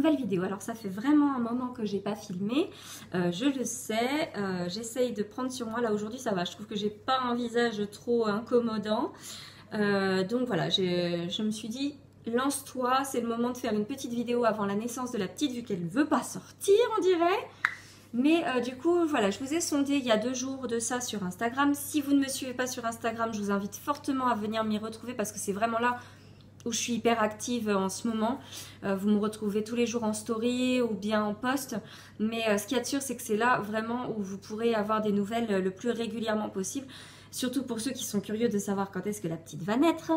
nouvelle vidéo. Alors ça fait vraiment un moment que j'ai pas filmé, je le sais, j'essaye de prendre sur moi. Là aujourd'hui ça va, je trouve que j'ai pas un visage trop incommodant, donc voilà, je me suis dit lance-toi, c'est le moment de faire une petite vidéo avant la naissance de la petite vu qu'elle ne veut pas sortir on dirait. Mais du coup, voilà, je vous ai sondé il y a 2 jours de ça sur Instagram. Si vous ne me suivez pas sur Instagram, je vous invite fortement à venir m'y retrouver parce que c'est vraiment là où je suis hyper active en ce moment. Vous me retrouvez tous les jours en story ou bien en post. Mais ce qu'il y a de sûr, c'est que c'est là vraiment où vous pourrez avoir des nouvelles le plus régulièrement possible. Surtout pour ceux qui sont curieux de savoir quand est-ce que la petite va naître.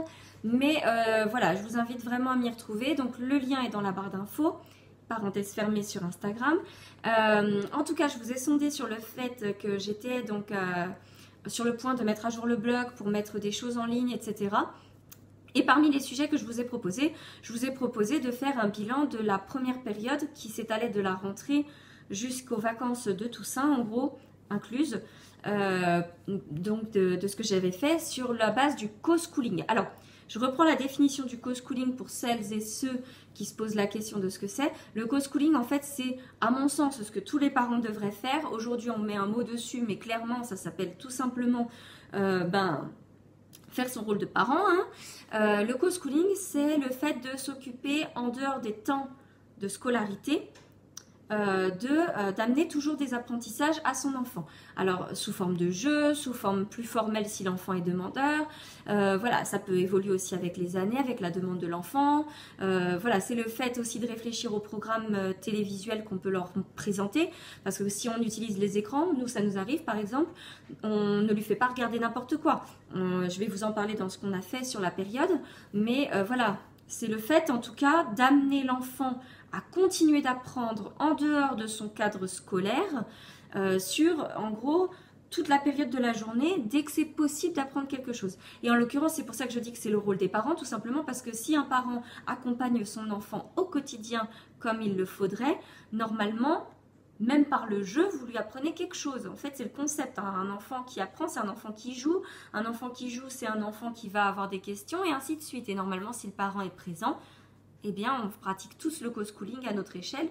Mais voilà, je vous invite vraiment à m'y retrouver. Donc le lien est dans la barre d'infos. Parenthèse fermée sur Instagram. En tout cas, je vous ai sondé sur le fait que j'étais donc sur le point de mettre à jour le blog pour mettre des choses en ligne, etc. Et parmi les sujets que je vous ai proposés de faire un bilan de la première période qui s'étalait de la rentrée jusqu'aux vacances de Toussaint, en gros, incluses, donc de ce que j'avais fait sur la base du co-schooling. Alors, je reprends la définition du co-schooling pour celles et ceux qui se posent la question de ce que c'est. Le co-schooling, en fait, c'est, à mon sens, ce que tous les parents devraient faire. Aujourd'hui, on met un mot dessus, mais clairement, ça s'appelle tout simplement faire son rôle de parent. Le co-schooling, c'est le fait de s'occuper en dehors des temps de scolarité, d'amener toujours des apprentissages à son enfant. Alors, sous forme de jeu, sous forme plus formelle si l'enfant est demandeur. Voilà, ça peut évoluer aussi avec les années, avec la demande de l'enfant. Voilà, c'est le fait aussi de réfléchir au programme télévisuel qu'on peut leur présenter. Parce que si on utilise les écrans, nous, ça nous arrive par exemple, on ne lui fait pas regarder n'importe quoi. Je vais vous en parler dans ce qu'on a fait sur la période. Mais voilà, c'est le fait en tout cas d'amener l'enfant à continuer d'apprendre en dehors de son cadre scolaire sur, en gros, toute la période de la journée, dès que c'est possible d'apprendre quelque chose. Et en l'occurrence, c'est pour ça que je dis que c'est le rôle des parents, tout simplement parce que si un parent accompagne son enfant au quotidien comme il le faudrait, normalement, même par le jeu, vous lui apprenez quelque chose. En fait, c'est le concept. Un enfant qui apprend, c'est un enfant qui joue. Un enfant qui joue, c'est un enfant qui va avoir des questions et ainsi de suite. Et normalement, si le parent est présent, eh bien, on pratique tous le co-schooling à notre échelle.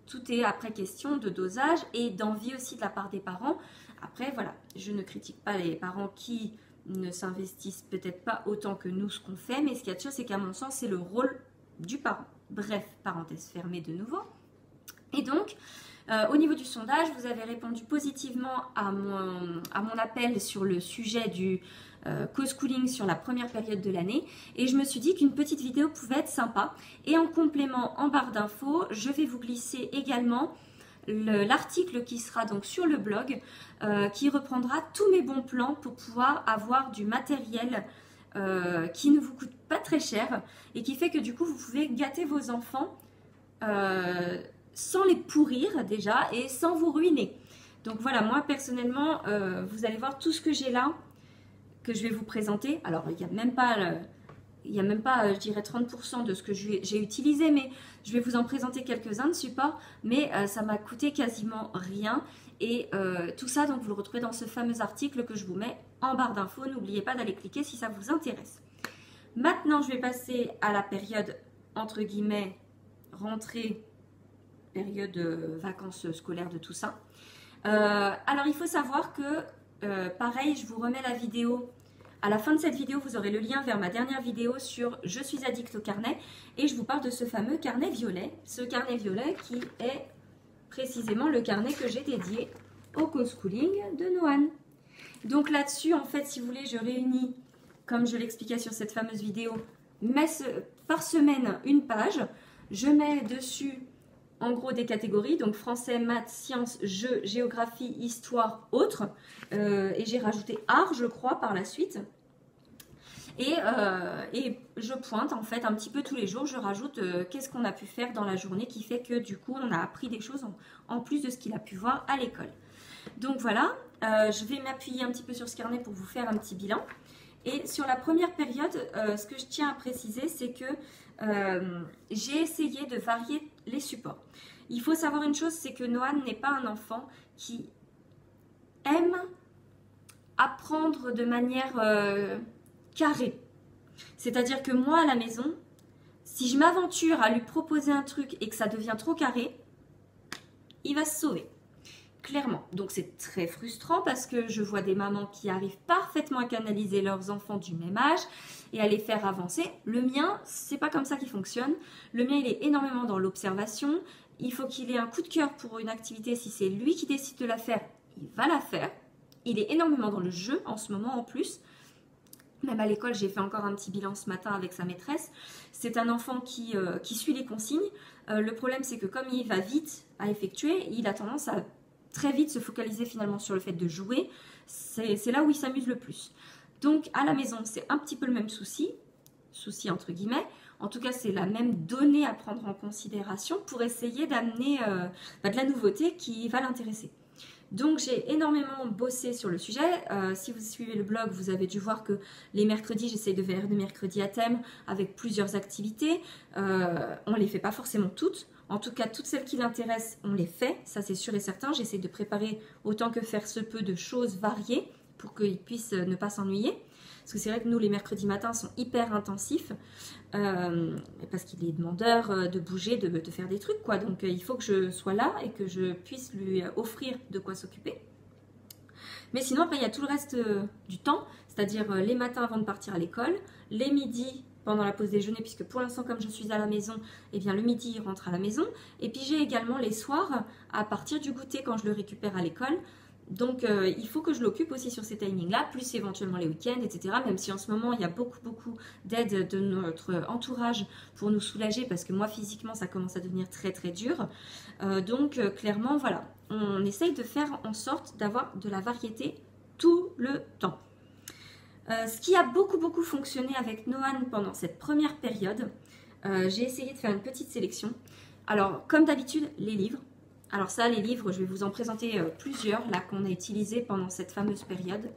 Tout est après question de dosage et d'envie aussi de la part des parents. Après, voilà, je ne critique pas les parents qui ne s'investissent peut-être pas autant que nous ce qu'on fait, mais ce qu'il y a de sûr, c'est qu'à mon sens, c'est le rôle du parent. Bref, parenthèse fermée de nouveau. Et donc, au niveau du sondage, vous avez répondu positivement à mon appel sur le sujet du co-schooling sur la première période de l'année et je me suis dit qu'une petite vidéo pouvait être sympa. Et en complément, en barre d'infos, je vais vous glisser également l'article qui sera donc sur le blog qui reprendra tous mes bons plans pour pouvoir avoir du matériel qui ne vous coûte pas très cher et qui fait que du coup vous pouvez gâter vos enfants sans les pourrir déjà et sans vous ruiner. Donc voilà, moi personnellement, vous allez voir tout ce que j'ai là, que je vais vous présenter. Alors il n'y a même pas, je dirais 30% de ce que j'ai utilisé, mais je vais vous en présenter quelques-uns de supports, mais ça m'a coûté quasiment rien. Et tout ça, donc vous le retrouvez dans ce fameux article que je vous mets en barre d'infos. N'oubliez pas d'aller cliquer si ça vous intéresse. Maintenant, je vais passer à la période, entre guillemets, rentrée, période vacances scolaires de tout ça. Alors, il faut savoir que, pareil, je vous remets la vidéo. À la fin de cette vidéo, vous aurez le lien vers ma dernière vidéo sur « Je suis addict au carnet » et je vous parle de ce fameux carnet violet. Ce carnet violet qui est précisément le carnet que j'ai dédié au co-schooling de Noan. Donc là-dessus, en fait, si vous voulez, je réunis, comme je l'expliquais sur cette fameuse vidéo, par semaine une page. Je mets dessus en gros des catégories, donc français, maths, sciences, jeux, géographie, histoire, autres. Et j'ai rajouté art, je crois, par la suite. Et je pointe en fait un petit peu tous les jours, je rajoute qu'est-ce qu'on a pu faire dans la journée qui fait que du coup on a appris des choses en plus de ce qu'il a pu voir à l'école. Donc voilà, je vais m'appuyer un petit peu sur ce carnet pour vous faire un petit bilan. Et sur la première période, ce que je tiens à préciser, c'est que j'ai essayé de varier les supports. Il faut savoir une chose, c'est que Noan n'est pas un enfant qui aime apprendre de manière carrée. C'est-à-dire que moi, à la maison, Si je m'aventure à lui proposer un truc et que ça devient trop carré, il va se sauver. Clairement. Donc c'est très frustrant parce que je vois des mamans qui arrivent parfaitement à canaliser leurs enfants du même âge et à les faire avancer. Le mien, c'est pas comme ça qu'il fonctionne. Le mien, il est énormément dans l'observation. Il faut qu'il ait un coup de cœur pour une activité. Si c'est lui qui décide de la faire, il va la faire. Il est énormément dans le jeu en ce moment en plus. Même à l'école, j'ai fait encore un petit bilan ce matin avec sa maîtresse. C'est un enfant qui suit les consignes. Le problème, c'est que comme il va vite à effectuer, il a tendance à très vite se focaliser finalement sur le fait de jouer. C'est là où il s'amuse le plus. Donc à la maison, c'est un petit peu le même souci entre guillemets. En tout cas, c'est la même donnée à prendre en considération pour essayer d'amener de la nouveauté qui va l'intéresser. Donc j'ai énormément bossé sur le sujet. Si vous suivez le blog, vous avez dû voir que les mercredis, j'essaye de faire des mercredis à thème avec plusieurs activités. On ne les fait pas forcément toutes. En tout cas, toutes celles qui l'intéressent, on les fait. Ça, c'est sûr et certain. J'essaie de préparer autant que faire se peut de choses variées pour qu'ils puissent ne pas s'ennuyer. Parce que c'est vrai que nous, les mercredis matins sont hyper intensifs. Parce qu'il est demandeur de bouger, de faire des trucs, quoi. Donc, il faut que je sois là et que je puisse lui offrir de quoi s'occuper. Mais sinon, après, il y a tout le reste du temps. C'est-à-dire les matins avant de partir à l'école, les midis pendant la pause déjeuner, puisque pour l'instant, comme je suis à la maison, eh bien, le midi, il rentre à la maison. Et puis, j'ai également les soirs, à partir du goûter, quand je le récupère à l'école. Donc, il faut que je l'occupe aussi sur ces timings-là, plus éventuellement les week-ends, etc. Même si en ce moment, il y a beaucoup d'aide de notre entourage pour nous soulager, parce que moi, physiquement, ça commence à devenir très dur. Donc, clairement, voilà, on essaye de faire en sorte d'avoir de la variété tout le temps. Ce qui a beaucoup fonctionné avec Noan pendant cette première période, j'ai essayé de faire une petite sélection. Alors, comme d'habitude, les livres. Alors ça, les livres, je vais vous en présenter plusieurs, là, qu'on a utilisés pendant cette fameuse période.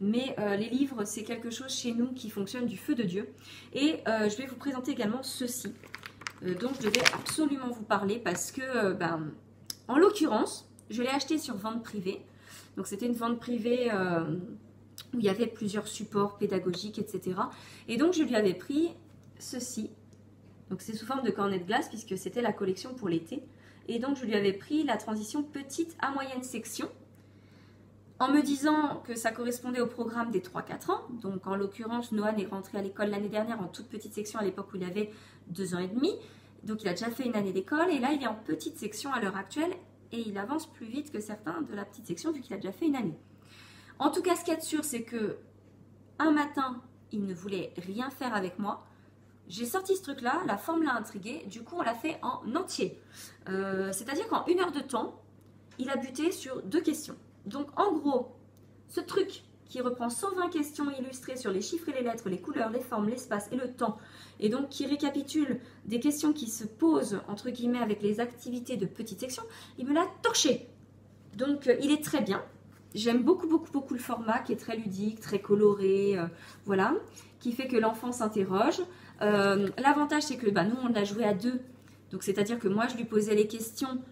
Mais les livres, c'est quelque chose chez nous qui fonctionne du feu de Dieu. Et je vais vous présenter également ceci, dont je devais absolument vous parler parce que, en l'occurrence, je l'ai acheté sur vente privée. Donc c'était une vente privée où il y avait plusieurs supports pédagogiques, etc. Et donc je lui avais pris ceci. Donc c'est sous forme de cornet de glace puisque c'était la collection pour l'été. Et donc je lui avais pris la transition petite à moyenne section en me disant que ça correspondait au programme des 3-4 ans. Donc en l'occurrence, Noan est rentré à l'école l'année dernière en toute petite section à l'époque où il avait 2 ans et demi. Donc il a déjà fait une année d'école et là il est en petite section à l'heure actuelle et il avance plus vite que certains de la petite section vu qu'il a déjà fait une année. En tout cas, ce qu'il y a de sûr, c'est que un matin, il ne voulait rien faire avec moi. J'ai sorti ce truc-là, la forme l'a intrigué, du coup on l'a fait en entier. C'est-à-dire qu'en 1 heure de temps, il a buté sur 2 questions. Donc en gros, ce truc qui reprend 120 questions illustrées sur les chiffres et les lettres, les couleurs, les formes, l'espace et le temps, et donc qui récapitule des questions qui se posent, entre guillemets, avec les activités de petite section, il me l'a torché. Donc il est très bien. J'aime beaucoup le format qui est très ludique, très coloré, voilà, qui fait que l'enfant s'interroge. L'avantage, c'est que nous, on a joué à 2. Donc, c'est-à-dire que moi, je lui posais les questions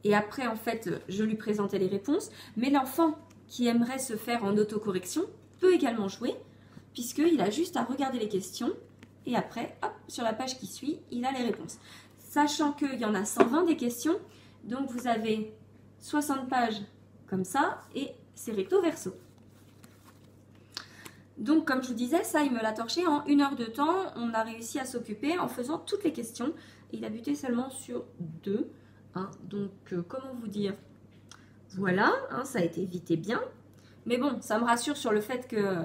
et après, en fait, je lui présentais les réponses. Mais l'enfant qui aimerait se faire en autocorrection peut également jouer puisqu'il a juste à regarder les questions et après, hop, sur la page qui suit, il a les réponses. Sachant qu'il y en a 120 des questions, donc vous avez 60 pages comme ça et c'est recto verso. Donc, comme je vous disais, ça, il me l'a torché en 1 heure de temps. On a réussi à s'occuper en faisant toutes les questions. Il a buté seulement sur 2. Donc, comment vous dire? Voilà, ça a été vite et bien. Mais bon, ça me rassure sur le fait que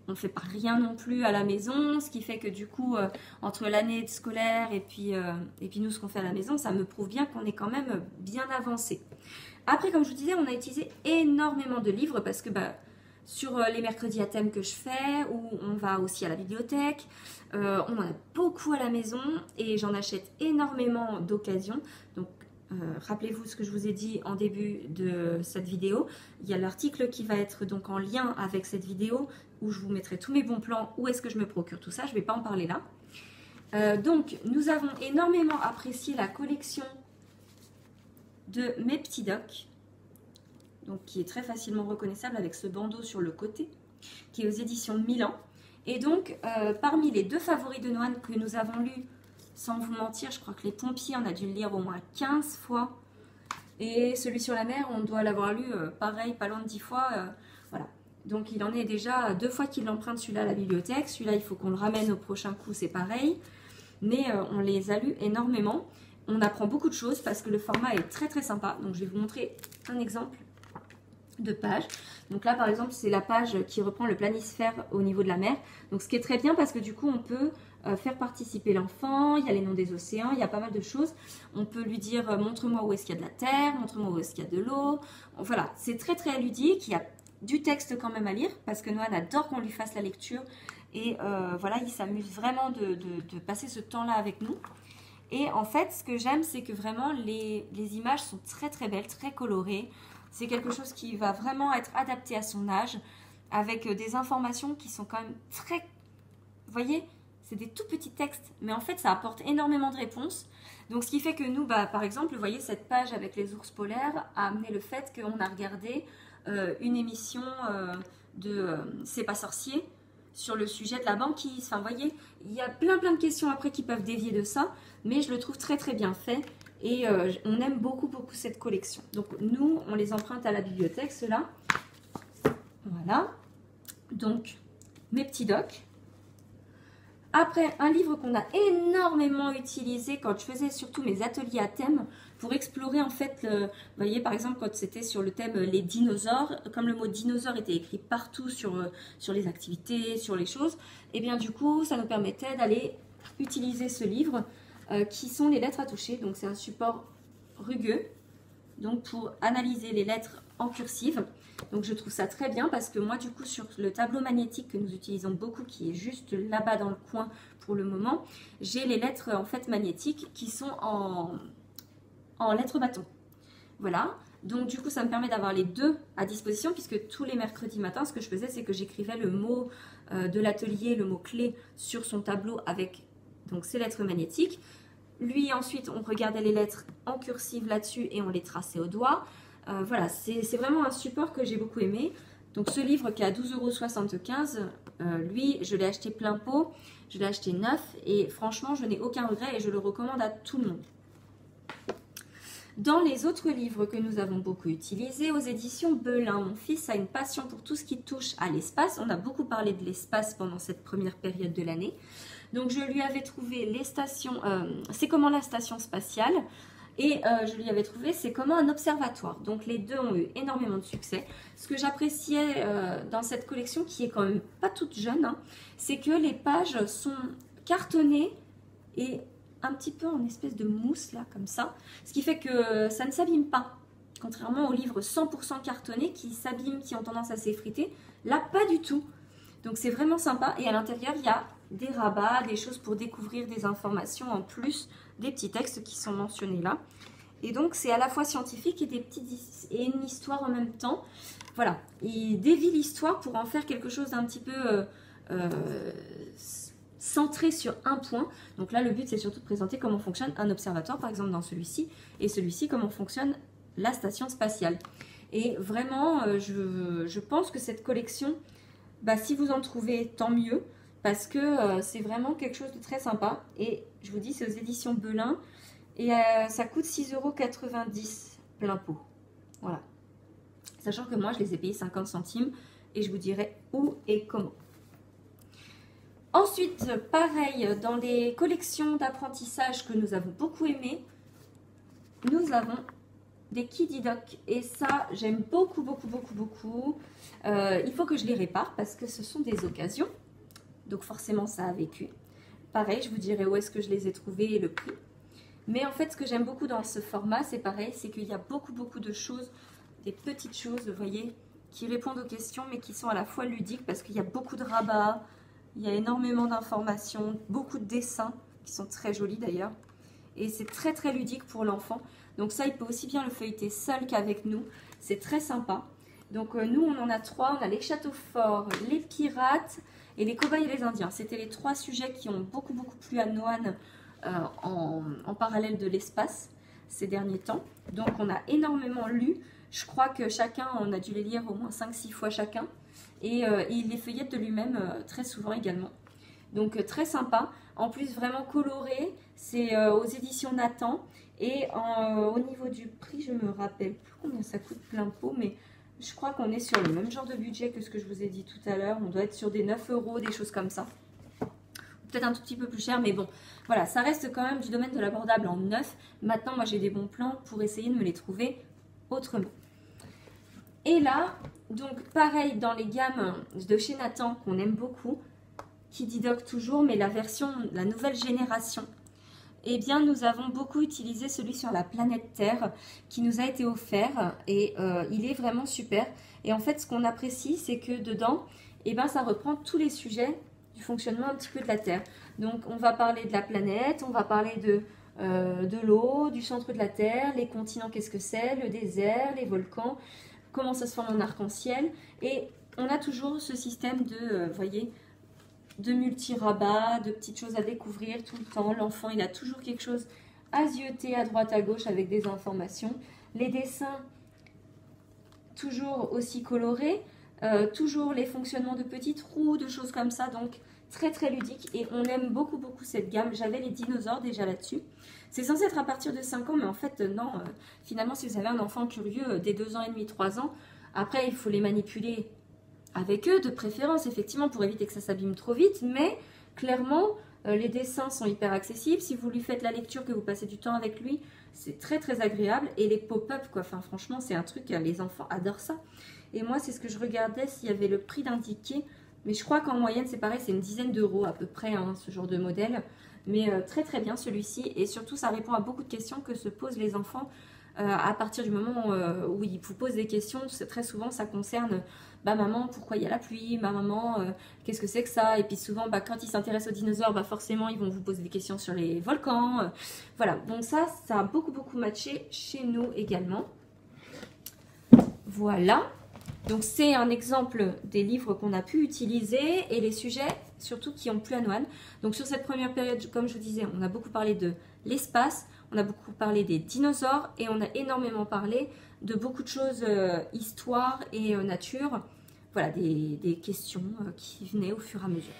on ne fait pas rien non plus à la maison. Ce qui fait que du coup, entre l'année scolaire et puis nous, ce qu'on fait à la maison, ça me prouve bien qu'on est quand même bien avancé. Après, comme je vous disais, on a utilisé énormément de livres parce que sur les mercredis à thème que je fais, où on va aussi à la bibliothèque, on en a beaucoup à la maison et j'en achète énormément d'occasion. Donc, rappelez-vous ce que je vous ai dit en début de cette vidéo. Il y a l'article qui va être donc en lien avec cette vidéo où je vous mettrai tous mes bons plans, où est-ce que je me procure tout ça. Je ne vais pas en parler là. Donc, nous avons énormément apprécié la collection de Mes Petits Docs. Donc, qui est très facilement reconnaissable avec ce bandeau sur le côté, qui est aux éditions Milan. Et donc, parmi les 2 favoris de Noan que nous avons lus sans vous mentir, je crois que les pompiers, on a dû le lire au moins 15 fois. Et celui sur la mer, on doit l'avoir lu pareil, pas loin de 10 fois. Voilà. Donc il en est déjà 2 fois qu'il l'emprunte celui-là à la bibliothèque. Celui-là, il faut qu'on le ramène au prochain coup, c'est pareil. Mais on les a lus énormément. On apprend beaucoup de choses parce que le format est très très sympa. Donc je vais vous montrer un exemple de page. Donc là par exemple c'est la page qui reprend le planisphère au niveau de la mer. Donc ce qui est très bien parce que du coup on peut faire participer l'enfant, il y a les noms des océans, il y a pas mal de choses. On peut lui dire montre-moi où est-ce qu'il y a de la terre, montre-moi où est-ce qu'il y a de l'eau. Voilà, c'est très très ludique, il y a du texte quand même à lire parce que Noan adore qu'on lui fasse la lecture et voilà, il s'amuse vraiment de passer ce temps-là avec nous. Et en fait ce que j'aime c'est que vraiment les images sont très très belles, très colorées. C'est quelque chose qui va vraiment être adapté à son âge, avec des informations qui sont quand même très... Vous voyez, c'est des tout petits textes, mais en fait, ça apporte énormément de réponses. Donc, ce qui fait que nous, par exemple, vous voyez, cette page avec les ours polaires a amené le fait qu'on a regardé une émission de C'est pas sorcier sur le sujet de la banquise. Enfin, vous voyez, il y a plein de questions après qui peuvent dévier de ça, mais je le trouve très très bien fait. Et on aime beaucoup cette collection. Donc nous, on les emprunte à la bibliothèque, ceux-là. Voilà. Donc, mes petits docs. Après, un livre qu'on a énormément utilisé quand je faisais surtout mes ateliers à thème pour explorer en fait, vous voyez par exemple quand c'était sur le thème les dinosaures, comme le mot dinosaure était écrit partout sur les activités, sur les choses, et bien du coup ça nous permettait d'aller utiliser ce livre qui sont les lettres à toucher. Donc c'est un support rugueux, donc pour analyser les lettres en cursive. Donc je trouve ça très bien parce que moi du coup sur le tableau magnétique que nous utilisons beaucoup, qui est juste là-bas dans le coin pour le moment, j'ai les lettres en fait magnétiques qui sont en lettres bâton. Voilà, donc du coup ça me permet d'avoir les deux à disposition puisque tous les mercredis matins ce que je faisais c'est que j'écrivais le mot de l'atelier, le mot clé sur son tableau avec donc ces lettres magnétiques. Lui ensuite on regardait les lettres en cursive là-dessus et on les traçait au doigt. Voilà, c'est vraiment un support que j'ai beaucoup aimé. Donc ce livre qui est à 12,75 €, lui je l'ai acheté plein pot, je l'ai acheté neuf et franchement je n'ai aucun regret et je le recommande à tout le monde. Dans les autres livres que nous avons beaucoup utilisés, aux éditions Belin, mon fils a une passion pour tout ce qui touche à l'espace. On a beaucoup parlé de l'espace pendant cette première période de l'année. Donc je lui avais trouvé les stations, c'est comment la station spatiale, et je lui avais trouvé c'est comment un observatoire. Donc les deux ont eu énormément de succès. Ce que j'appréciais dans cette collection, qui est quand même pas toute jeune, hein, c'est que les pages sont cartonnées et un petit peu en espèce de mousse là comme ça, ce qui fait que ça ne s'abîme pas, contrairement aux livres 100% cartonnés qui s'abîment, qui ont tendance à s'effriter. Là pas du tout, donc c'est vraiment sympa. Et à l'intérieur il y a des rabats, des choses pour découvrir des informations en plus des petits textes qui sont mentionnés là. Et donc c'est à la fois scientifique et et une histoire en même temps. Voilà, il dévie l'histoire pour en faire quelque chose d'un petit peu centré sur un point. Donc là le but c'est surtout de présenter comment fonctionne un observatoire par exemple dans celui-ci, et celui-ci comment fonctionne la station spatiale. Et vraiment je pense que cette collection, si vous en trouvez tant mieux, parce que c'est vraiment quelque chose de très sympa. Et je vous dis c'est aux éditions Belin et ça coûte 6,90 € plein pot. Voilà, sachant que moi je les ai payés 50 centimes et je vous dirai où et comment. Ensuite, pareil, dans les collections d'apprentissage que nous avons beaucoup aimées, nous avons des Kididoc. Et ça, j'aime beaucoup. Il faut que je les répare parce que ce sont des occasions. Donc forcément, ça a vécu. Pareil, je vous dirai où est-ce que je les ai trouvés et le prix. Mais en fait, ce que j'aime beaucoup dans ce format, c'est pareil, c'est qu'il y a beaucoup de choses, des petites choses, vous voyez, qui répondent aux questions, mais qui sont à la fois ludiques parce qu'il y a beaucoup de rabats. Il y a énormément d'informations, beaucoup de dessins qui sont très jolis d'ailleurs. Et c'est très ludique pour l'enfant. Donc ça, il peut aussi bien le feuilleter seul qu'avec nous. C'est très sympa. Donc nous, on en a 3. On a les châteaux forts, les pirates et les cobayes et les indiens. C'était les 3 sujets qui ont beaucoup plu à Noan en parallèle de l'espace ces derniers temps. Donc on a énormément lu. Je crois que chacun, on a dû les lire au moins 5-6 fois chacun. Et il les feuillette de lui-même très souvent également. Donc très sympa. En plus vraiment coloré. C'est aux éditions Nathan. Et au niveau du prix, je me rappelle plus combien ça coûte plein pot, mais je crois qu'on est sur le même genre de budget que ce que je vous ai dit tout à l'heure. On doit être sur des 9 €, des choses comme ça. Peut-être un tout petit peu plus cher, mais bon, voilà, ça reste quand même du domaine de l'abordable en neuf. Maintenant, moi, j'ai des bons plans pour essayer de me les trouver autrement. Et là, donc pareil, dans les gammes de chez Nathan, qu'on aime beaucoup, qui dit Doc toujours, mais la version, la nouvelle génération, eh bien, nous avons beaucoup utilisé celui sur la planète Terre qui nous a été offert et il est vraiment super. Et en fait, ce qu'on apprécie, c'est que dedans, eh ben, ça reprend tous les sujets du fonctionnement un petit peu de la Terre. Donc, on va parler de la planète, on va parler de l'eau, du centre de la Terre, les continents, qu'est-ce que c'est, le désert, les volcans, comment ça se forme en arc-en-ciel. Et on a toujours ce système de, voyez, de multi-rabats, de petites choses à découvrir tout le temps. L'enfant, il a toujours quelque chose à zioter à droite, à gauche avec des informations. Les dessins, toujours aussi colorés. Toujours les fonctionnements de petites roues, de choses comme ça. Donc, très très ludique. Et on aime beaucoup beaucoup cette gamme. J'avais les dinosaures déjà là-dessus. C'est censé être à partir de 5 ans, mais en fait, non. Finalement, si vous avez un enfant curieux dès 2 ans et demi, 3 ans, après, il faut les manipuler avec eux, de préférence, effectivement, pour éviter que ça s'abîme trop vite. Mais clairement, les dessins sont hyper accessibles. Si vous lui faites la lecture, que vous passez du temps avec lui, c'est très très agréable. Et les pop-up, quoi. Enfin, franchement, c'est un truc, les enfants adorent ça. Et moi, c'est ce que je regardais, s'il y avait le prix d'indiqué. Mais je crois qu'en moyenne, c'est pareil, c'est une dizaine d'euros à peu près, hein, ce genre de modèle. Mais très très bien celui-ci. Et surtout, ça répond à beaucoup de questions que se posent les enfants à partir du moment où ils vous posent des questions. Très souvent, ça concerne bah, maman, pourquoi il y a la pluie? Bah, maman, qu'est-ce que c'est que ça? Et puis souvent, bah, quand ils s'intéressent aux dinosaures, bah, forcément, ils vont vous poser des questions sur les volcans. Voilà, donc ça a beaucoup beaucoup matché chez nous également. Voilà. Donc c'est un exemple des livres qu'on a pu utiliser et les sujets surtout qui ont plu à Noël. Donc sur cette première période, comme je vous disais, on a beaucoup parlé de l'espace, on a beaucoup parlé des dinosaures et on a énormément parlé de beaucoup de choses, histoire et nature. Voilà, des questions qui venaient au fur et à mesure.